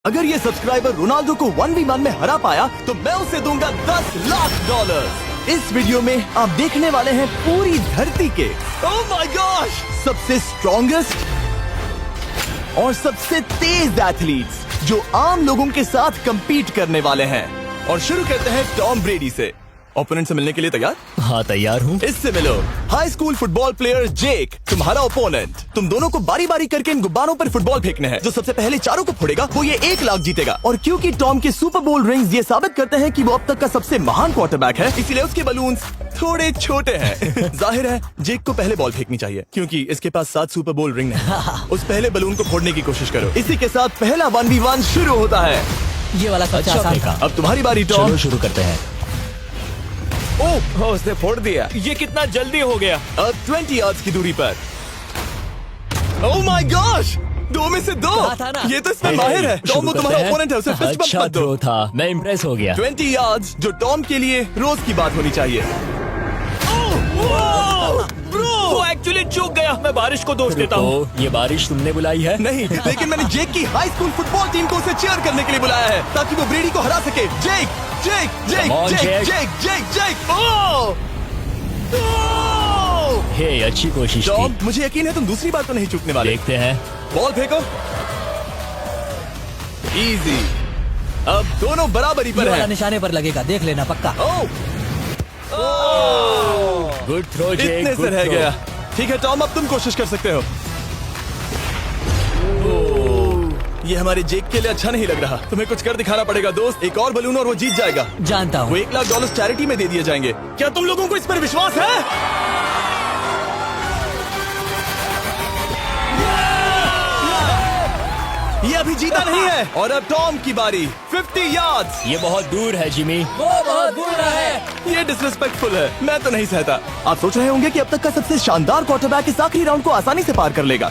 अगर ये subscriber Ronaldo को 1v1 में हरा पाया तो मैं उसे दूंगा $10 लाख। इस वीडियो में आप देखने वाले हैं पूरी धरती के ओह माय गॉश सबसे स्ट्रॉन्गेस्ट और सबसे तेज एथलीट्स जो आम लोगों के साथ compete करने वाले हैं। और शुरू करते हैं टॉम ब्रेडी से। ओपोनेंट से मिलने के लिए तैयार? हाँ तैयार हूँ। इससे मिलो। हाई स्कूल फुटबॉल प्लेयर जेक तुम्हारा ओपोनेंट। तुम दोनों को बारी बारी करके इन गुब्बारों पर फुटबॉल फेंकने हैं। जो सबसे पहले चारों को फोड़ेगा वो ये 1 लाख जीतेगा। और क्योंकि टॉम के सुपर बोल रिंग्स ये साबित करते हैं कि वो अब तक का सबसे महान क्वार्टरबैक है, इसीलिए उसके बलून्स थोड़े छोटे हैं। जाहिर है जेक को पहले बॉल फेंकनी चाहिए क्योंकि इसके पास 7 सुपर बोल रिंग नहीं। उस पहले बलून को फोड़ने की कोशिश करो। इसी के साथ पहला 1v1 शुरू होता है। ये वाला सबसे आसान था। अब तुम्हारी बारी टॉम। चलो शुरू करते हैं। ओह उसने फोड़ दिया। ये कितना जल्दी हो गया। अब 20 यार्ड्स की दूरी पर। ओह माय गॉश 2 में से 2। था ना? ये तो इसमें माहिर है। टॉम वो तुम्हारा ओपोनेंट है, उसे फिस्ट बम्प अच्छा मत दो। थ्रो था, मैं इम्प्रेस हो गया। 20 यार्ड्स जो टॉम के लिए रोज की बात होनी चाहिए। वो एक्चुअली चूक गया। मैं बारिश को दोष देता हूँ। ये बारिश तुमने बुलाई है? नहीं, लेकिन मैंने जेक की हाई स्कूल फुटबॉल टीम को उसे चीयर करने के लिए बुलाया है ताकि वो ब्रेडी को हरा सके। जेक जेक जेक Come on, जेक Jake. जेक जेक जेक ओह हे अच्छी कोशिश टॉम थी। मुझे यकीन है तुम दूसरी बार तो नहीं चूकने वाले। देखते हैं। बॉल फेंको। इजी। अब दोनों बराबरी ये पर वाला हैं। निशाने पर लगेगा, देख लेना पक्का। गुड थ्रो जेक, इतने से गुड रह थ्रो। गया। ठीक है टॉम अब तुम कोशिश कर सकते हो। ये हमारे जेक के लिए अच्छा नहीं लग रहा। तुम्हें कुछ कर दिखाना पड़ेगा दोस्त। एक और बलून और वो जीत जाएगा। जानता वो हूँ। $1 लाख चैरिटी में दे दिए जाएंगे। क्या तुम लोगों को इस पर विश्वास है? ये अभी जीता नहीं है। और अब टॉम की बारी। 50 यार्ड्स। ये बहुत दूर है जिमी। वो बहुत बुरा है। ये डिसरिस्पेक्टफुल है। मैं तो नहीं सहता। आप सोच रहे होंगे कि अब तक का सबसे शानदार क्वार्टरबैक इस आखिरी राउंड को आसानी से पार कर लेगा।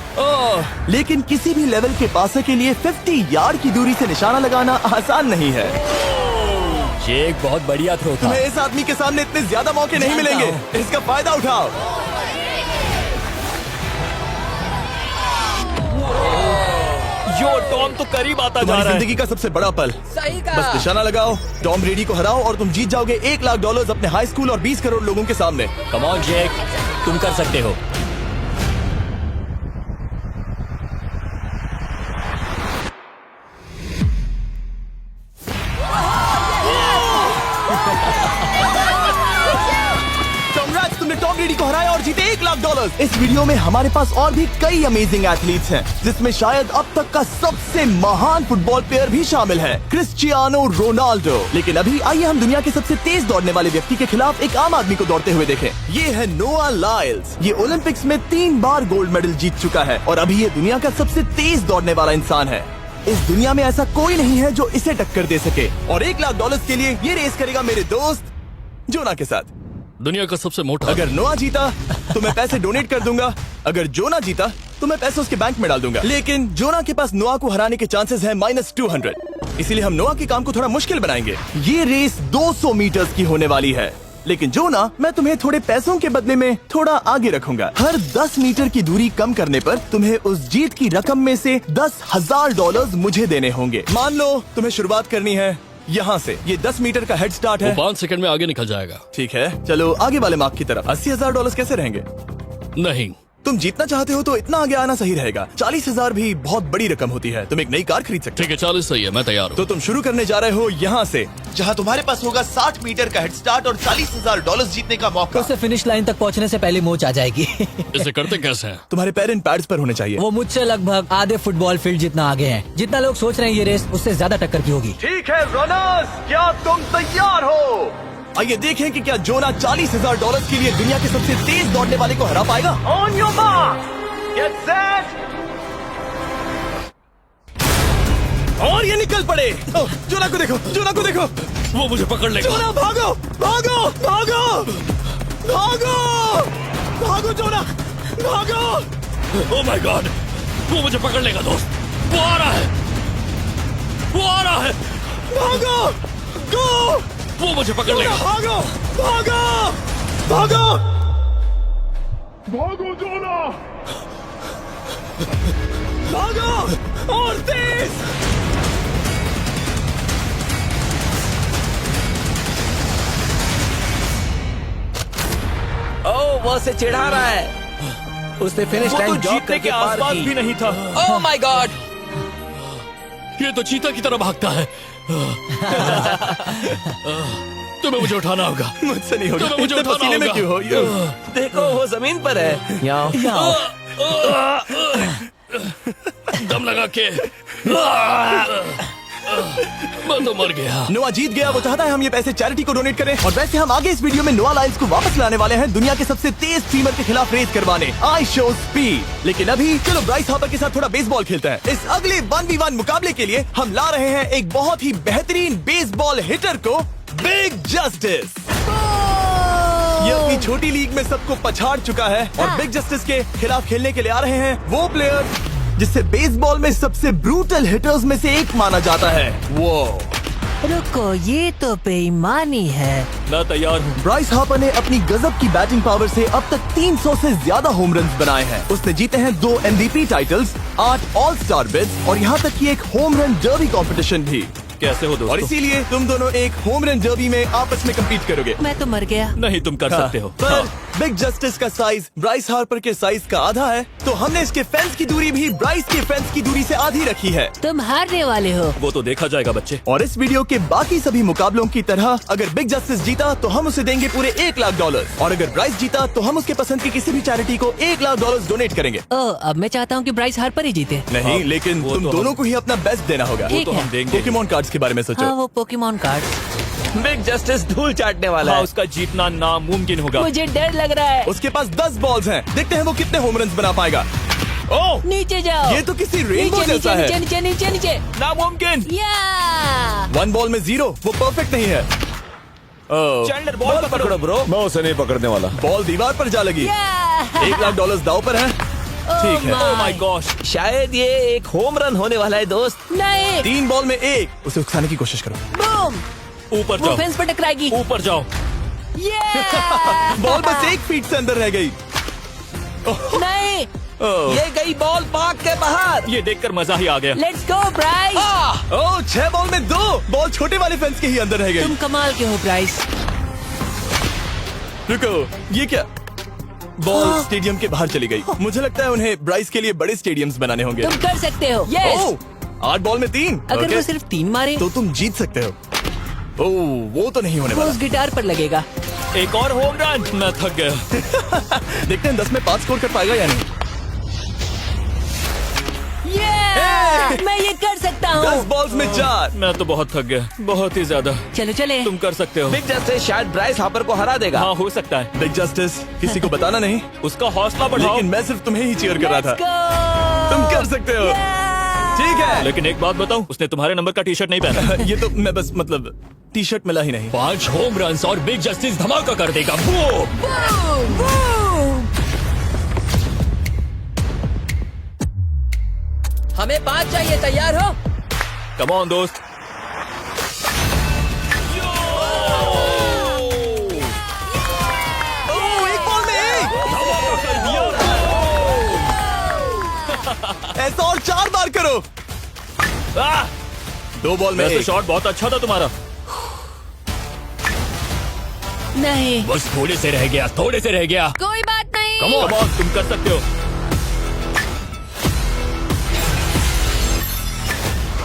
लेकिन किसी भी लेवल के पासे के लिए 50 यार्ड की दूरी से निशाना लगाना आसान नहीं है। जेक बहुत बढ़िया थ्रो था। तुम्हें इस आदमी के सामने इतने ज्यादा मौके नहीं जानता मिलेंगे। इसका फायदा उठाओ। यो टॉम तो करीब आता जा तुम्हारी रहा है। जिंदगी का सबसे बड़ा पल। सही बस कहा। निशाना लगाओ, टॉम ब्रेडी को हराओ और तुम जीत जाओगे $1 लाख अपने हाई स्कूल और 20 करोड़ लोगों के सामने। कम ऑन जेक, तुम कर सकते हो। Congrats, तुमने टॉम ब्रेडी को हराया और जीते $1 लाख। इस वीडियो में हमारे पास और भी कई अमेजिंग एथलीट्स हैं, जिसमें शायद अब तक का सबसे महान फुटबॉल प्लेयर भी शामिल है, क्रिस्टियानो रोनाल्डो। लेकिन अभी आइए हम दुनिया के सबसे तेज दौड़ने वाले व्यक्ति के खिलाफ एक आम आदमी को दौड़ते हुए देखें। ये है नोआ लाइल्स। ये ओलंपिक्स में 3 बार गोल्ड मेडल जीत चुका है और अभी ये दुनिया का सबसे तेज दौड़ने वाला इंसान है। इस दुनिया में ऐसा कोई नहीं है जो इसे टक्कर दे सके। और $1 लाख के लिए ये रेस करेगा मेरे दोस्त जोना के साथ। दुनिया का सबसे मोटा। अगर नोआ जीता तो मैं पैसे डोनेट कर दूंगा। अगर जोना जीता तो मैं पैसे उसके बैंक में डाल दूंगा। लेकिन जोना के पास नोआ को हराने के चांसेस हैं -200। इसीलिए हम नोआ के काम को थोड़ा मुश्किल बनाएंगे। ये रेस 200 मीटर्स की होने वाली है। लेकिन जोना, मैं तुम्हें थोड़े पैसों के बदले में थोड़ा आगे रखूंगा। हर 10 मीटर की दूरी कम करने पर तुम्हें उस जीत की रकम में से $10,000 मुझे देने होंगे। मान लो तुम्हें शुरुआत करनी है यहाँ से। ये 10 मीटर का हेड स्टार्ट वो है। 5 सेकंड में आगे निकल जाएगा। ठीक है, चलो आगे वाले मार्क की तरफ। $80,000 कैसे रहेंगे? नहीं, तुम जीतना चाहते हो तो इतना आगे आना सही रहेगा। 40,000 भी बहुत बड़ी रकम होती है। तुम एक नई कार खरीद सकते ठीक है 40 सही है, मैं तैयार हो। हूँ। तो तुम शुरू करने जा रहे हो यहाँ से, जहाँ तुम्हारे पास होगा 60 मीटर का हेड स्टार्ट और $40,000 जीतने का मौका। उसे फिनिश लाइन तक पहुँचने से पहले मोच आ जाएगी। इसे करते कैसे हैं? तुम्हारे पैर इन पैड्स पर होने चाहिए। वो मुझसे लगभग आधे फुटबॉल फील्ड जितना आगे हैं। जितना लोग सोच रहे हैं ये रेस उससे ज्यादा टक्कर की होगी। ठीक है रनर्स, क्या तुम तैयार हो? आइए देखें कि क्या जोना $40,000 के लिए दुनिया के सबसे तेज दौड़ने वाले को हरा पाएगा। On your mark, get set, और ये निकल पड़े। जोना को देखो, जोना को देखो। वो मुझे पकड़ लेगा। जोना भागो, भागो, भागो, भागो, भागो जोना, भागो। ओह माय गॉड, वो मुझे पकड़ लेगा दोस्त। वो आ रहा है, वो आ रहा है। भागो, गो, वो मुझे पकड़ लेगा। भागो, भागो, भागो, भागो जोना। भागो और तेज। उसे चिढ़ा रहा है। उसने फिनिश वो तो लाइन जॉग जीतने करके के पार आसपास की। भी नहीं था। Oh my God! ये तो चीता की तरह भागता है। तुम्हें मुझे उठाना होगा। मुझसे नहीं होगा। तुम्हें मुझे इतने उठाना पसीने में होगा। क्यों हो यो? देखो वो जमीन पर है। दम लगा के मैं तो मर गया। नोआ जीत गया। वो चाहता है हम ये पैसे चैरिटी को डोनेट करें। और वैसे हम आगे इस वीडियो में नोआ लाइन्स को वापस लाने वाले हैं दुनिया के सबसे तेज स्ट्रीमर के खिलाफ रेस करवाने, आई शो स्पीड। लेकिन अभी चलो ब्राइस हापर के साथ थोड़ा बेसबॉल खेलते हैं। इस अगले 1v1 मुकाबले के लिए हम ला रहे हैं एक बहुत ही बेहतरीन बेसबॉल हिटर को, बिग जस्टिस। ये अपनी छोटी लीग में सबको पछाड़ चुका है और बिग जस्टिस के खिलाफ खेलने के लिए आ रहे हैं वो प्लेयर जिसे बेसबॉल में सबसे ब्रूटल हिटर्स में से एक माना जाता है। वो रुको, ये तो बेईमानी है। मैं तैयार हूँ। ब्राइस हापर ने अपनी गजब की बैटिंग पावर से अब तक 300 से ज्यादा होम रन्स बनाए हैं। उसने जीते हैं 2 MVP titles, 8 all star bids और यहाँ तक कि एक होम रन डर्बी कंपटीशन भी। कैसे हो और दोस्तों? इसीलिए तुम दोनों एक होम रन डर्बी में आपस में कम्पीट करोगे। मैं तो मर गया। नहीं, तुम कर सकते हो। पर बिग जस्टिस का साइज ब्राइस हार्पर के साइज का आधा है, तो हमने इसके फेंस की दूरी भी ब्राइस के फेंस की दूरी से आधी रखी है। तुम हारने वाले हो। वो तो देखा जाएगा बच्चे। और इस वीडियो के बाकी सभी मुकाबलों की तरह अगर बिग जस्टिस जीता तो हम उसे देंगे पूरे $1 लाख और अगर ब्राइस जीता तो हम उसके पसंद की किसी भी चैरिटी को $1 लाख डोनेट करेंगे। अब मैं चाहता हूँ कि ब्राइस हार्पर ही जीते। नहीं, लेकिन वो तुम तो दोनों हम- को ही अपना बेस्ट देना होगा। ठीक तो है। हम देंगे। पोकेमॉन कार्ड्स के बारे में सोचो। हाँ, वो पोकेमॉन कार्ड। बिग जस्टिस धूल चाटने वाला हाँ, है। उसका जीतना नामुमकिन होगा। मुझे डर लग रहा है। उसके पास 10 बॉल्स हैं। देखते हैं वो कितने होम रन बना पाएगा। ओह, नीचे जाओ। ये तो किसी रेनबो नीचे जैसा नीचे है। नीचे नीचे नीचे नीचे। नामुमकिन। या 1 बॉल में 0, वो परफेक्ट नहीं है। चैंडलर बॉल पकड़ो ब्रो। मैं उसे नहीं पकड़ने वाला। बॉल दीवार पर जा लगी। $1 लाख दाव पर है। ठीक है। Oh my gosh. शायद ये एक होम रन होने वाला है दोस्त। नहीं। 3 बॉल में 1, उसे उकसाने की कोशिश करो। बूम। ऊपर वो जाओ, फेंस पर टकराएगी। ऊपर जाओ। बॉल बस 1 फीट से अंदर रह गई। नहीं। ये गई बॉल पार्क के बाहर। ये देखकर मजा ही आ गया। Let's go Bryce. Oh, 6 ball में 2, बॉल छोटे वाले फेंस के ही अंदर रह गई। तुम कमाल के हो ब्राइस। रुको, ये क्या? बॉल स्टेडियम के बाहर चली गई। मुझे लगता है उन्हें ब्राइस के लिए बड़े स्टेडियम्स बनाने होंगे। तुम कर सकते हो। यस। ओह, 8 बॉल में 3। अगर ओके, वो सिर्फ 3 मारे तो तुम जीत सकते हो। ओह, वो तो नहीं होने वो वाला। उस गिटार पर लगेगा। एक और होम रन। मैं थक गया। देखते हैं 10 में 5 स्कोर कर पाएगा या नहीं। मैं ये कर सकता 10 हूँ। बॉल्स में 4। मैं तो बहुत थक गया, बहुत ही ज्यादा। चलो चले। तुम कर सकते हो। बिग जस्टिस शायद ब्राइस हापर को हरा देगा। हाँ, हो सकता है। बिग जस्टिस किसी को बताना नहीं, उसका हौसला बढ़ाओ। लेकिन मैं सिर्फ तुम्हें ही चीयर कर रहा Let's था। go! तुम कर सकते हो। ठीक है। लेकिन एक बात बताऊं, उसने तुम्हारे नंबर का टी शर्ट नहीं पहना। ये तो मैं बस मतलब टी शर्ट मिला ही नहीं। 5 होम रन और बिग जस्टिस धमाका कर देगा। बूम! हमें 5 चाहिए। तैयार हो? कम ऑन दोस्त। ओह, 1 बॉल में 1। ऐसा और 4 बार करो। 2 बॉल में वैसे 1। शॉट बहुत अच्छा था तुम्हारा। नहीं। बस थोड़े से रह गया, थोड़े से रह गया। कोई बात नहीं। कम ऑन, तुम कर सकते हो।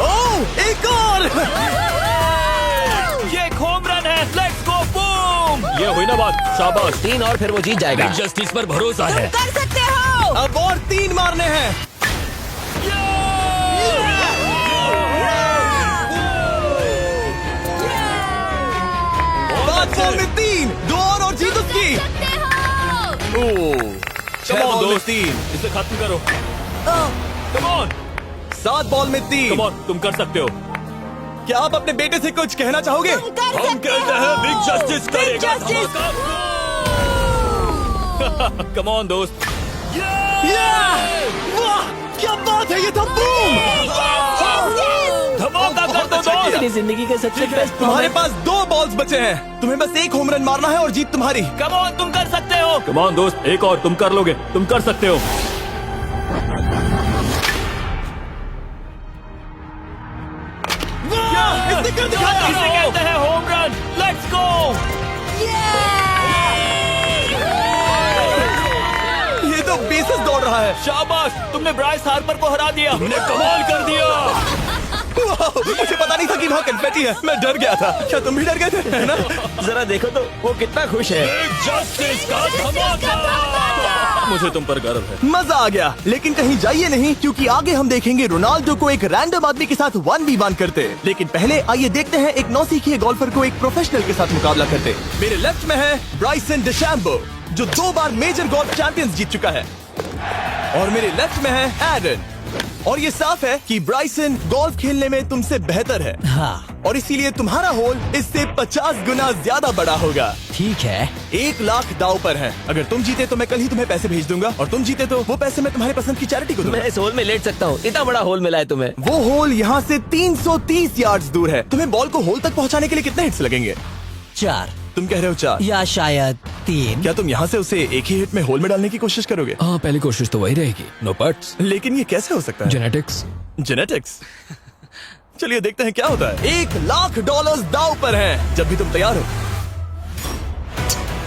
ओह, एक और। ये एक होम रन है। Let's go, boom. ये हुई ना बात। शाबाश। 3 और फिर वो जीत जाएगा। बिग जस्टिस पर भरोसा है। कर सकते हो। अब और 3 मारने हैं। 5 बॉल में 3, 2 और जीत उसकी। ओह, 6 Come on, बॉल में दोस्त। 3, इसे खत्म करो। कम ऑन, 7 बॉल में 3। कम ऑन, तुम कर सकते हो। क्या आप अपने बेटे से कुछ कहना चाहोगे? हम कहते हैं बिग जस्टिस करेगा धमाका। कम ऑन दोस्त। वाह, क्या बात है, ये तो बूम। धमाका कर दो दोस्त। मेरी जिंदगी का सबसे बेस्ट तुम्हारे पास 2 बॉल्स बचे हैं। तुम्हें बस 1 होम रन मारना है और जीत तुम्हारी। कम ऑन, तुम कर सकते हो। कम ऑन दोस्त, एक और, तुम कर लोगे। तुम कर सकते हो। इसने कर दिखाया। इसे कहते हैं होम रन। Let's go. रहा है। शाबाश, तुमने ब्राइस हार्पर को हरा दिया। तुमने कमाल कर दिया। वाह, मुझे पता नहीं था कि वहाँ कन्फेटी है। मैं डर गया था। क्या तुम भी डर गए थे, है ना? जरा देखो तो वो कितना खुश है। जस्टिस का धमाका। मुझे तुम पर गर्व है। मजा आ गया, लेकिन कहीं जाइए नहीं, क्योंकि आगे हम देखेंगे रोनाल्डो को एक रैंडम आदमी के साथ 1v1 करते। लेकिन पहले आइए देखते हैं एक नौसिखिए गोल्फर को एक प्रोफेशनल के साथ मुकाबला करते। मेरे लेफ्ट में है ब्राइसन डिशैम्बो, जो 2 बार मेजर गोल्फ चैंपियंस जीत चुका है, और मेरे लेफ्ट में है एरन। और ये साफ है कि ब्राइसन गोल्फ खेलने में तुमसे बेहतर है, हाँ और इसीलिए तुम्हारा होल इससे 50 गुना ज्यादा बड़ा होगा। ठीक है। 1 लाख दाव पर है। अगर तुम जीते तो मैं कल ही तुम्हें पैसे भेज दूंगा, और तुम जीते तो वो पैसे मैं तुम्हारे पसंद की चैरिटी को दूंगा। मैं इस होल में लेट सकता हूँ, इतना बड़ा होल मिला है तुम्हें। वो होल यहाँ से 330 यार्ड्स दूर है। तुम्हें बॉल को होल तक पहुँचाने के लिए कितने हिट्स लगेंगे? 4 तुम कह रहे हो 4? या शायद 3। क्या तुम यहाँ से उसे एक ही हिट में होल में डालने की कोशिश करोगे? हाँ, पहली कोशिश तो वही रहेगी। नो पट्स, लेकिन ये कैसे हो सकता है? जेनेटिक्स। जेनेटिक्स। चलिए देखते हैं क्या होता है। $1 लाख दाव पर है, जब भी तुम तैयार हो।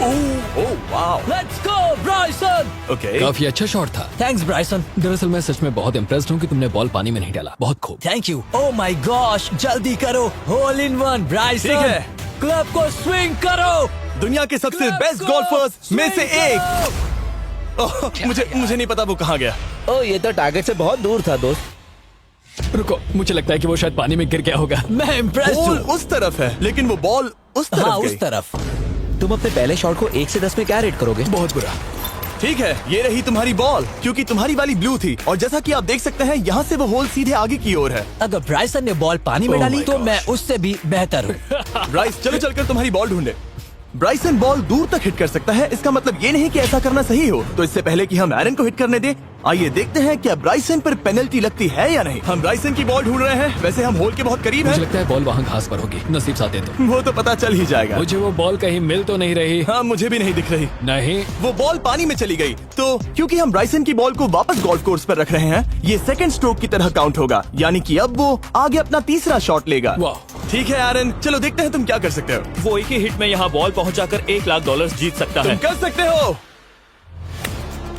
Oh wow, let's go Bryson. Okay. काफी अच्छा शॉट था। Thanks Bryson. दरअसल मैं सच में बहुत इम्प्रेस्ड हूँ कि तुमने बॉल पानी में नहीं डाला। बहुत खूब। Thank you. Oh my gosh, जल्दी करो। होल इन 1 ब्राइसन। ठीक है। क्लब को स्विंग करो। दुनिया के सबसे बेस्ट गोल्फर्स में से एक। ओह, मुझे नहीं पता वो कहाँ गया। ओ, ये तो टारगेट से बहुत दूर था दोस्त। रुको, मुझे लगता है कि वो शायद पानी में गिर गया होगा। मैं इम्प्रेस्ड बॉल हूँ। उस तरफ है, लेकिन वो बॉल उस तरफ हाँ, गई। उस तरफ। तुम अपने पहले शॉट को 1 से 10 में क्या रेट करोगे? बहुत बुरा। ठीक है, ये रही तुम्हारी बॉल, क्योंकि तुम्हारी वाली ब्लू थी, और जैसा कि आप देख सकते हैं यहाँ से वो होल सीधे आगे की ओर है। अगर ब्राइसन ने बॉल पानी में Oh डाली my तो gosh. मैं उससे भी बेहतर हूँ। ब्राइस, चलो चलकर तुम्हारी बॉल ढूंढे। ब्राइसन बॉल दूर तक हिट कर सकता है, इसका मतलब ये नहीं कि ऐसा करना सही हो। तो इससे पहले कि हम एरन को हिट करने दें, आइए देखते हैं क्या ब्राइसन पर पेनल्टी लगती है या नहीं। हम ब्राइसन की बॉल ढूंढ रहे हैं। वैसे हम होल के बहुत करीब मुझे हैं। लगता है बॉल वहाँ घास पर होगी। नसीब साथ दे तो। वो तो पता चल ही जाएगा। मुझे वो बॉल कहीं मिल तो नहीं रही। हाँ, मुझे भी नहीं दिख रही। नहीं। वो बॉल पानी में चली गई। तो क्योंकि हम ब्राइसन की बॉल को वापस गोल्फ कोर्स पर रख रहे हैं, ये सेकंड स्ट्रोक की तरह काउंट होगा, यानी कि अब वो आगे अपना तीसरा शॉट लेगा। वाह। ठीक है एरन, चलो देखते हैं तुम क्या कर सकते हो। वो एक ही हिट में यहाँ बॉल पहुँचाकर $1 लाख जीत सकता तुम है। कर सकते हो।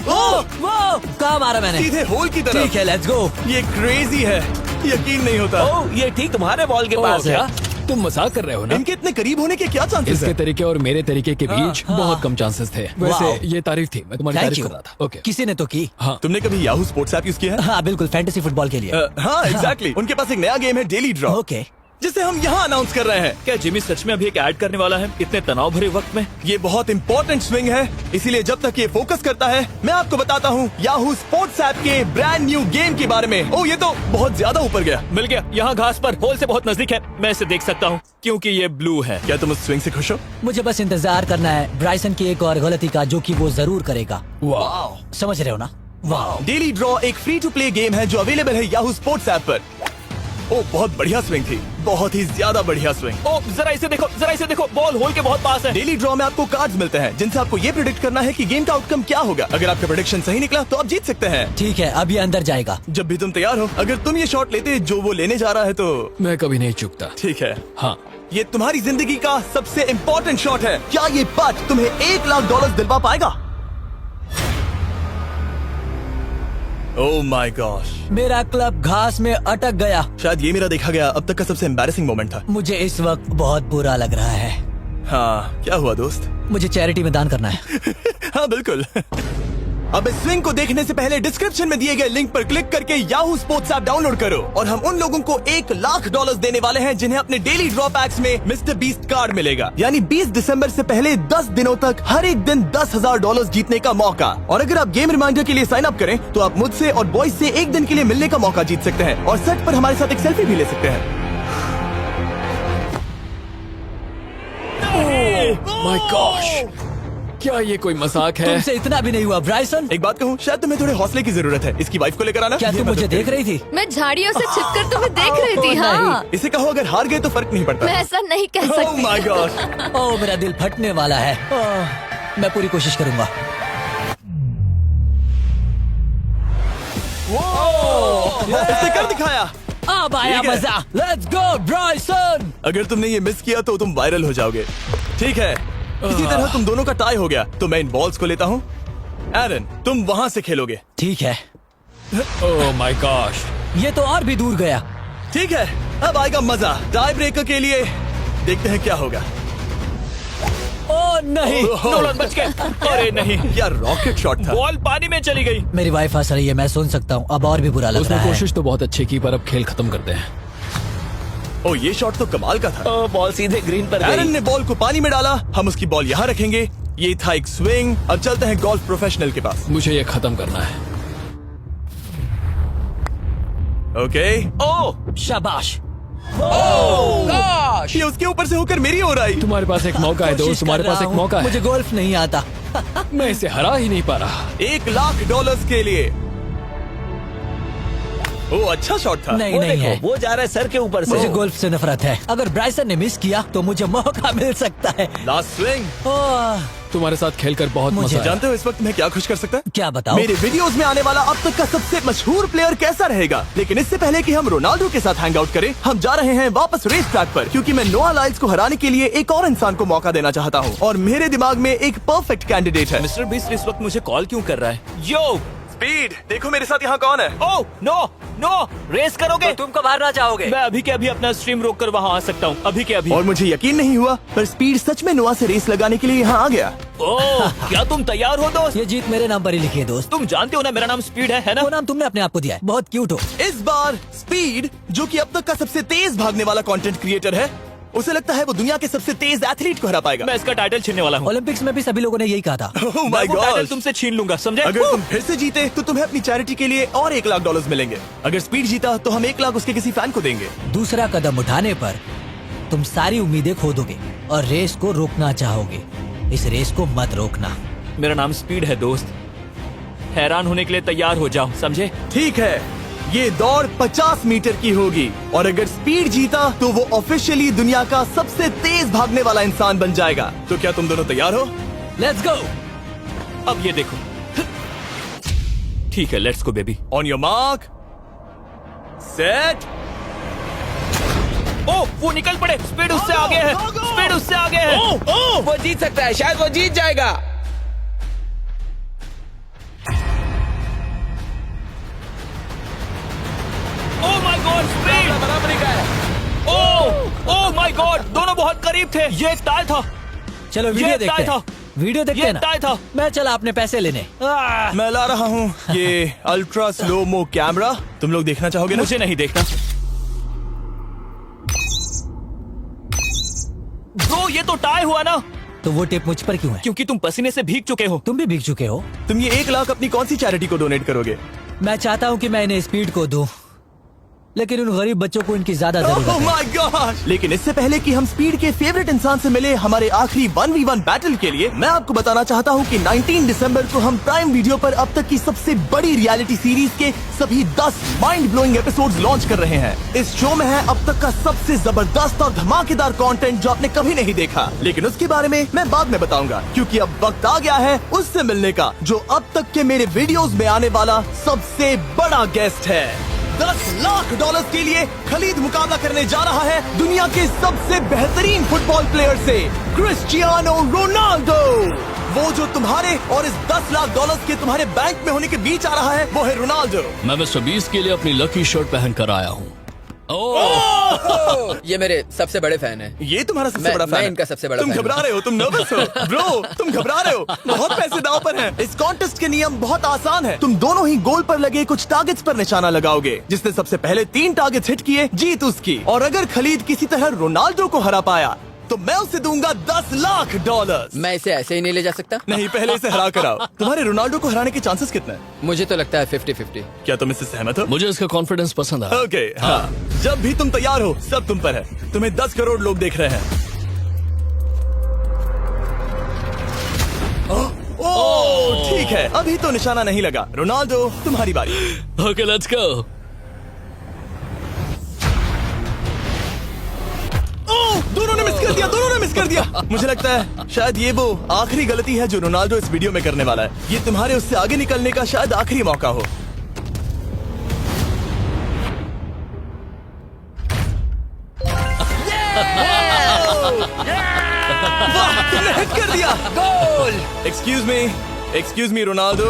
ओह, वो कहाँ मारा मैंने? सीधे होल की तरफ। ठीक है, लेट्स गो। ये क्रेजी है, यकीन नहीं होता। ओ, ये ठीक तुम्हारे बॉल के ओह, पास क्या? है। तुम मजाक कर रहे हो ना? इनके इतने करीब होने के क्या चांसेस इसके हैं? तरीके और मेरे तरीके के बीच हाँ। बहुत कम चांसेस थे। वैसे वाओ। ये तारीफ थी, मैं तुम्हारी थैंक तारीफ यू। कर रहा था। ओके। किसी ने तो की। हाँ। तुमने कभी याहू स्पोर्ट्स ऐप यूज किया है? हाँ बिल्कुल, फैंटेसी फुटबॉल के लिए। हाँ, एग्जैक्टली। उनके पास एक नया गेम है, डेली ड्रॉ, ओके। जिसे हम यहाँ अनाउंस कर रहे हैं। क्या जिमी सच में अभी एक ऐड करने वाला है इतने तनाव भरे वक्त में? ये बहुत इंपॉर्टेंट स्विंग है, इसीलिए जब तक ये फोकस करता है, मैं आपको बताता हूँ याहू स्पोर्ट्स ऐप के ब्रांड न्यू गेम के बारे में। ओह, ये तो बहुत ज्यादा ऊपर गया। मिल गया। यहाँ घास पर होल से बहुत नजदीक है। मैं इसे देख सकता हूँ क्योंकि ये ब्लू है। क्या तुम उस स्विंग से खुश हो? मुझे बस इंतजार करना है ब्राइसन की एक और गलती का, जो कि वो जरूर करेगा। वाह। समझ रहे हो ना? वाह। डेली ड्रॉ एक फ्री टू प्ले गेम है जो अवेलेबल है याहू स्पोर्ट्स ऐप पर। ओह, बहुत बढ़िया स्विंग थी, बहुत ही ज्यादा बढ़िया स्विंग। ओ, जरा इसे देखो, जरा इसे देखो। बॉल होल के बहुत पास है। डेली ड्रॉ में आपको कार्ड्स मिलते हैं, जिनसे आपको ये प्रेडिक्ट करना है कि गेम का आउटकम क्या होगा। अगर आपका प्रेडिक्शन सही निकला तो आप जीत सकते हैं। ठीक है, अब ये अंदर जाएगा। जब भी तुम तैयार हो, अगर तुम ये शॉट लेते जो वो लेने जा रहा है तो मैं कभी नहीं चूकता। ठीक है। हाँ। ये तुम्हारी जिंदगी का सबसे इम्पोर्टेंट शॉट है। क्या ये पट तुम्हें $1 लाख दिलवा पाएगा? ओह माय गॉश, मेरा क्लब घास में अटक गया। शायद ये मेरा देखा गया अब तक का सबसे एम्बैरेसिंग मोमेंट था। मुझे इस वक्त बहुत बुरा लग रहा है। हाँ, क्या हुआ दोस्त? मुझे चैरिटी में दान करना है। हाँ बिल्कुल। अब इस स्विंग को देखने से पहले डिस्क्रिप्शन में दिए गए लिंक पर क्लिक करके याहू स्पोर्ट्स ऐप डाउनलोड करो, और हम उन लोगों को $1 लाख देने वाले हैं जिन्हें अपने डेली ड्रॉ पैक्स में मिस्टर बीस्ट कार्ड मिलेगा। यानी 20 दिसंबर से पहले 10 दिनों तक हर एक दिन $10,000 जीतने का मौका। और अगर आप गेम रिमाइंडर के लिए साइन अप करें तो आप मुझसे और बॉयज से एक दिन के लिए मिलने का मौका जीत सकते हैं, और सेट पर हमारे साथ एक सेल्फी भी ले सकते हैं। माय गॉश, क्या ये कोई मजाक है? तुमसे इतना भी नहीं हुआ ब्राइसन। एक बात कहूँ, शायद तुम्हें थोड़े हौसले की जरूरत है। इसकी वाइफ को लेकर आना। क्या ये तुम मुझे मदद देख करेगी। रही थी? मैं झाड़ियों से छिपकर तुम्हें देख रही थी। नहीं। हाँ, इसे कहो अगर हार गए तो फर्क नहीं पड़ता। मैं ऐसा नहीं कह ओह सकती। My God. ओह, मेरा दिल फटने वाला है। मैं पूरी कोशिश करूंगा। इसने कर दिखाया। अब आया ठीक है। मजा। Let's go Bryson. अगर तुमने ये मिस किया तो तुम वायरल हो जाओगे। ठीक है, इसी तरह तुम दोनों का टाई हो गया, तो मैं इन बॉल्स को लेता हूँ। एरन, तुम वहाँ से खेलोगे। ठीक है, ओह माय गॉश। ये तो और भी दूर गया। ठीक है, अब आएगा मजा। टाई ब्रेकर के लिए देखते हैं क्या होगा। ओ नहीं, नोलन बच गए। अरे नहीं, क्या रॉकेट शॉट था। बॉल पानी में चली गई। मेरी वाइफ हंस रही है, मैं सुन सकता हूँ। अब और भी बुरा लग उसने रहा है। कोशिश तो बहुत अच्छी की, पर अब खेल खत्म करते हैं। ओ, ये शॉट तो कमाल का था। ओ, बॉल सीधे ग्रीन पर एरन गई। ने बॉल को पानी में डाला, हम उसकी बॉल यहाँ रखेंगे। ये था एक स्विंग। अब चलते हैं गोल्फ प्रोफेशनल के पास। मुझे ये खत्म करना है। ओके। ओ शाबाश। ये उसके ऊपर से होकर मेरी ओर आई। तुम्हारे पास एक मौका है दोस्त, कोशिश तुम्हारे कर पास रहा एक हूँ। मौका है। मुझे गोल्फ नहीं आता। मैं इसे हरा ही नहीं पा रहा। $1,00,000 के लिए। ओ, अच्छा शॉट था। नहीं वो नहीं देखो, है। वो जा रहा है सर के ऊपर से। मुझे गोल्फ से नफरत है। अगर ब्राइसन ने मिस किया तो मुझे मौका मिल सकता है। Last swing. ओह, तुम्हारे साथ खेलकर बहुत मुझे मजा आया। जानते हो इस वक्त मैं क्या खुश कर सकता है? क्या बताओ? मेरे वीडियोस में आने वाला अब तक का सबसे मशहूर प्लेयर कैसा रहेगा। लेकिन इससे पहले कि हम रोनाल्डो के साथ हैंग आउट करें, हम जा रहे हैं वापस रेस ट्रैक पर, क्योंकि मैं नोआ लाइल्स को हराने के लिए एक और इंसान को मौका देना चाहता हूँ। और मेरे दिमाग में एक परफेक्ट कैंडिडेट है। मिस्टर बीस्ट इस वक्त मुझे कॉल क्यों कर रहा है? यो स्पीड, देखो मेरे साथ यहाँ कौन है। ओ नो नो, रेस करोगे? तुम कब हारना चाहोगे? मैं अभी के अभी अपना स्ट्रीम रोक कर वहाँ आ सकता हूँ। अभी के अभी। और मुझे यकीन नहीं हुआ, पर स्पीड सच में नोआ से रेस लगाने के लिए यहाँ आ गया। ओ, क्या तुम तैयार हो दोस्त? ये जीत मेरे नाम पर ही लिखी है दोस्त। तुम जानते हो ना मेरा नाम स्पीड है ना? वो नाम तुमने अपने आप को दिया है। बहुत क्यूट हो। इस बार स्पीड, जो कि अब तक का सबसे तेज भागने वाला कंटेंट क्रिएटर है, उसे लगता है वो दुनिया के सबसे तेज एथलीट को हरा पाएगा। मैं इसका टाइटल छीनने वाला हूँ। ओलंपिक्स में भी सभी लोगों ने यही कहा था। Oh मैं my वो टाइटल God! तुमसे छीन लूंगा, समझे? अगर तुम फिर से जीते तो तुम्हें अपनी चैरिटी के लिए और $1,00,000 मिलेंगे। अगर स्पीड जीता तो हम 1,00,000 उसके किसी फैन को देंगे। दूसरा कदम उठाने पर तुम सारी उम्मीदें खो दोगे और रेस को रोकना चाहोगे। इस रेस को मत रोकना। मेरा नाम स्पीड है दोस्त। हैरान होने के लिए तैयार हो जाओ, समझे? ठीक है, ये दौड़ 50 मीटर की होगी और अगर स्पीड जीता तो वो ऑफिशियली दुनिया का सबसे तेज भागने वाला इंसान बन जाएगा। तो क्या तुम दोनों तैयार हो? Let's go. अब ये देखो। ठीक है, let's go baby. On your mark, set. ओ, वो निकल पड़े। स्पीड उससे आगे है। स्पीड उससे आगे है। वो जीत सकता है, शायद वो जीत जाएगा। ओह माय गॉड, स्पीड बराबरी का है। ओह माय गॉड, दोनों बहुत करीब थे। ये टाई था। चलो वीडियो ये देखते टाई हैं। था। वीडियो देखते ये हैं ना। टाई था। मैं चला अपने पैसे लेने। मैं ला रहा हूँ ये अल्ट्रा स्लो मो कैमरा। तुम लोग देखना चाहोगे ना? मुझे नहीं देखना। ब्रो, ये तो टाई हुआ ना? तो वो टेप मुझ पर क्यों है? क्योंकि तुम पसीने से भीग चुके हो। तुम भी भीग चुके हो। तुम ये 1,00,000 अपनी कौन सी चैरिटी को डोनेट करोगे? मैं चाहता हूँ कि मैं इन्हें स्पीड को दूं, लेकिन उन गरीब बच्चों को इनकी ज्यादा जरूरत Oh है। my gosh! लेकिन इससे पहले कि हम स्पीड के फेवरेट इंसान से मिले हमारे आखिरी 1v1 बैटल के लिए, मैं आपको बताना चाहता हूँ कि 19 दिसंबर को हम प्राइम वीडियो पर अब तक की सबसे बड़ी रियलिटी सीरीज के सभी 10 माइंड ब्लोइंग एपिसोड्स लॉन्च कर रहे हैं। इस शो में है अब तक का सबसे जबरदस्त और धमाकेदार कंटेंट जो आपने कभी नहीं देखा, लेकिन उसके बारे में मैं बाद में बताऊंगा, क्योंकि अब वक्त आ गया है उससे मिलने का जो अब तक के मेरे वीडियोस में आने वाला सबसे बड़ा गेस्ट है। $10,00,000 के लिए खलीद मुकाबला करने जा रहा है दुनिया के सबसे बेहतरीन फुटबॉल प्लेयर से, क्रिस्टियानो रोनाल्डो। वो जो तुम्हारे और इस $10,00,000 के तुम्हारे बैंक में होने के बीच आ रहा है, वो है रोनाल्डो। मैं मिस्टर बीस्ट के लिए अपनी लकी शर्ट पहन कर आया हूँ। ओह, ये मेरे सबसे बड़े फैन है। ये तुम्हारा सबसे मैं- बड़ा फैन मैं है। इनका सबसे बड़ा तुम फैन घबरा हूँ। रहे हो, तुम नर्वस हो ब्रो, तुम घबरा रहे हो। बहुत पैसे दांव पर हैं। इस कॉन्टेस्ट के नियम बहुत आसान है। तुम दोनों ही गोल पर लगे कुछ टारगेट्स पर निशाना लगाओगे। जिसने सबसे पहले 3 टारगेट्स हिट किए जीत उसकी। और अगर खलीद किसी तरह रोनाल्डो को हरा पाया तो मैं उसे दूंगा $10,00,000। मैं इसे ऐसे ही नहीं ले जा सकता। नहीं, पहले इसे हरा कर आओ। तुम्हारे रोनाल्डो को हराने के चांसेस कितने हैं? मुझे तो लगता है 50-50। क्या तुम इससे सहमत हो? मुझे इसका कॉन्फिडेंस पसंद आया। ओके, हाँ। जब भी तुम तैयार हो सब तुम पर है। तुम्हें 10 करोड़ लोग देख रहे हैं। ओह, ठीक है, अभी तो निशाना नहीं लगा। रोनाल्डो, तुम्हारी बारी। Okay, let's go. ओह, दोनों ने मिस कर दिया, दोनों ने मिस कर दिया। मुझे लगता है शायद ये वो आखिरी गलती है जो रोनाल्डो इस वीडियो में करने वाला है। ये तुम्हारे उससे आगे निकलने का शायद आखिरी मौका हो। वाह, तुमने हिट कर दिया। Goal. Excuse me, excuse me Ronaldo,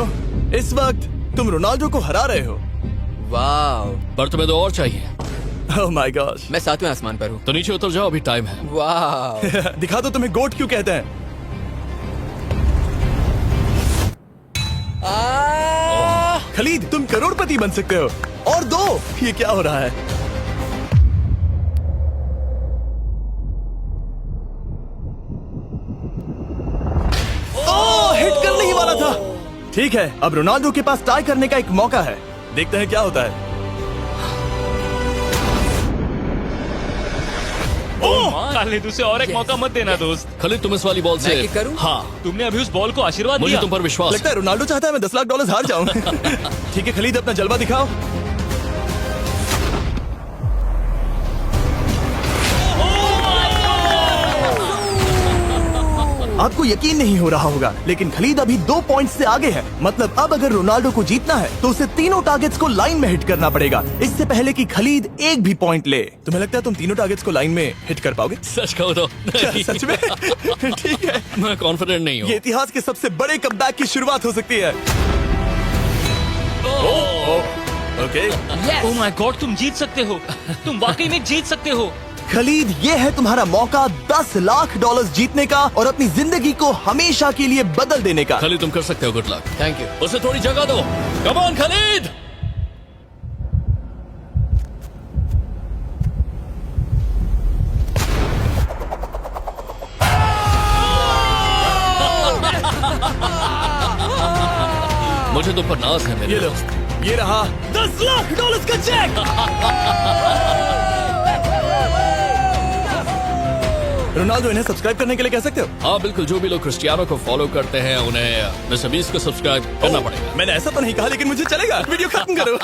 इस वक्त तुम रोनाल्डो को हरा रहे हो। वाह, पर तुम्हें तो और चाहिए। Oh my gosh. मैं 7वें आसमान पर हूँ। तो नीचे उतर जाओ, अभी टाइम है। वाह, दिखा दो तुम्हें गोट क्यों कहते हैं। खलीद, तुम करोड़पति बन सकते हो। और दो, ये क्या हो रहा है? ओह, हिट करने ही वाला था। ठीक है, अब रोनाल्डो के पास टाई करने का एक मौका है। देखते हैं क्या होता है। खालिद, उसे और एक मौका मत देना दोस्त। खलीद, तुम इस वाली बॉल मैं से किक करूं? हाँ, तुमने अभी उस बॉल को आशीर्वाद मुझे दिया। तुम पर विश्वास लगता है रोनाल्डो चाहता है मैं $10 लाख हार जाऊं। ठीक है खलीद, अपना जलवा दिखाओ। आपको यकीन नहीं हो रहा होगा, लेकिन खलीद अभी 2 पॉइंट से आगे है। मतलब अब अगर रोनाल्डो को जीतना है तो उसे तीनों टारगेट्स को लाइन में हिट करना पड़ेगा, इससे पहले कि खलीद एक भी पॉइंट ले। तुम्हें लगता है तुम तीनों टारगेट्स को लाइन में हिट कर पाओगे? सच कहो तो नहीं। सच में? ठीक है, मैं कॉन्फिडेंट नहीं ये हूँ। इतिहास के सबसे बड़े कमबैक की शुरुआत हो सकती है। ओके ओह माय गॉड, तुम जीत सकते हो। तुम वाकई में जीत सकते हो। खलीद, ये है तुम्हारा मौका $10 लाख जीतने का और अपनी जिंदगी को हमेशा के लिए बदल देने का। खलीद, तुम कर सकते हो। Good luck. Thank you. उसे थोड़ी जगह दो। Come on Khalid. मुझे तुम पर नाज है मेरे ये लो, दोस्त। ये रहा $10 लाख का चेक। रोनाल्डो, इन्हें सब्सक्राइब करने के लिए कह सकते हो? हाँ बिल्कुल, जो भी लोग क्रिस्टियानो को फॉलो करते हैं उन्हें मिस्टर बीस्ट को सब्सक्राइब करना पड़ेगा। मैंने ऐसा तो नहीं कहा, लेकिन मुझे चलेगा। वीडियो खत्म करो।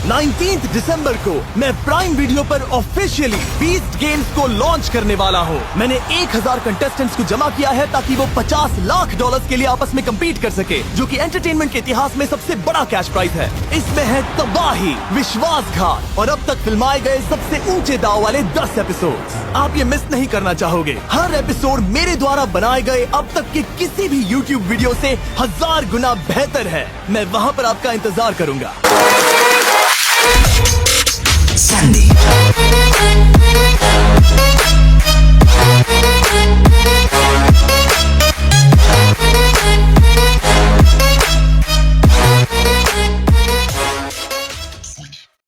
19 दिसंबर को मैं प्राइम वीडियो पर ऑफिशियली बीस्ट गेम्स को लॉन्च करने वाला हूँ। मैंने 1000 कंटेस्टेंट्स को जमा किया है ताकि वो $50 लाख के लिए आपस में कम्पीट कर सके, जो कि एंटरटेनमेंट के इतिहास में सबसे बड़ा कैश प्राइज है। इसमें है तबाही, विश्वासघात और अब तक फिल्माए गए सबसे ऊंचे दाव वाले 10 एपिसोड्स। आप ये मिस नहीं करना चाहोगे। हर एपिसोड मेरे द्वारा बनाए गए अब तक के किसी भी YouTube वीडियो से 1000 गुना बेहतर है। मैं वहाँ पर आपका इंतजार करूंगा।